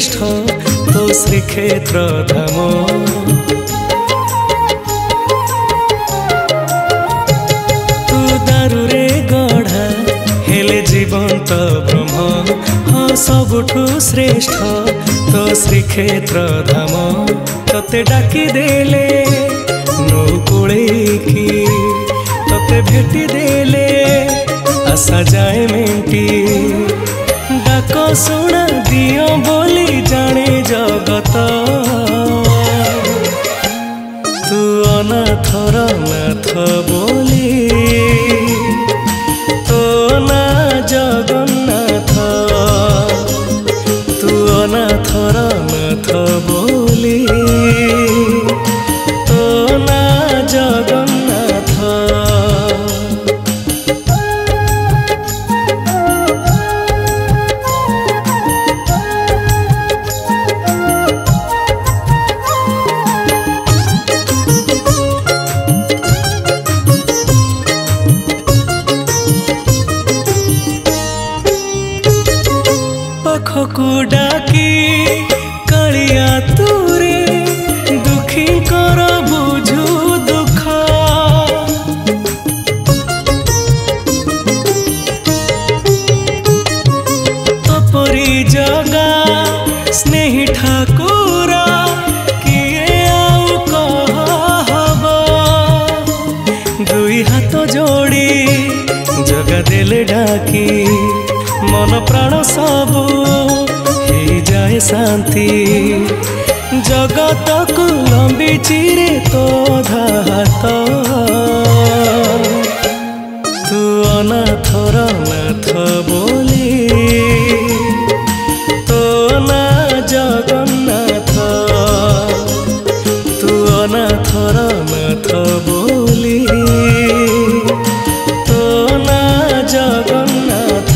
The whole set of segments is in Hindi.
श्रेष्ठ तो श्रीक्षेत्र धाम। तू दारुरे गढ़ा हेले जीवंत ब्रह्म, हाँ सबुठु श्रेष्ठ तो श्रीक्षेत्र धाम। तते डाकी देले नौकुळेकी, तते भेटी देले आशा जाए मेंटी। डाक शुणा दियो बोली जाने जगत, तू अनाथर नाथ बोली तो ना जगन्नाथ। तू अनाथर नाथ बोली तो ना जगन्नाथ। पाखकू डाकी कालिया तूरे दुखी कर बुझू दुख। तपरी जगा स्नेही ठाकुर किए आउ कहब। दुई हाथ जोड़ी जगा देले डाकी, मन प्राण सबू ही जाए शांति। जगत को लंबी चिरे तो हाथ, तू अनाथर नाथ बोली तो ना जगन्नाथ। तू अनाथर नाथ बोली तो ना जगन्नाथ।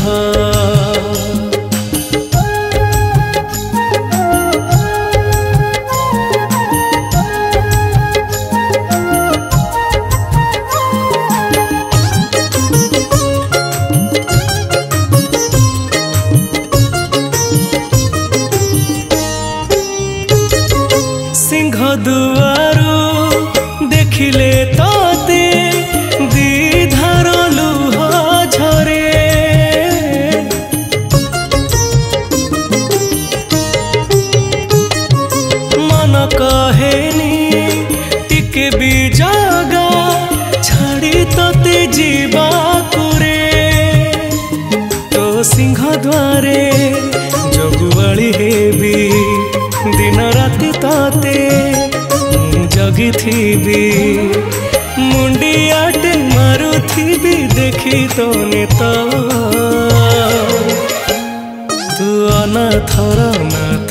सिंह दुआरू देखिले तोते दीधार लुह झरे। मन कहेनी टिके भी जगा छाड़ी तोते जीवा कुरे। तो सिंह द्वारे जगुआली हेबी दिन राति तते जगी थी। मुंडियाट मारुथी देखी तो नेता, तू अनाथर नाथ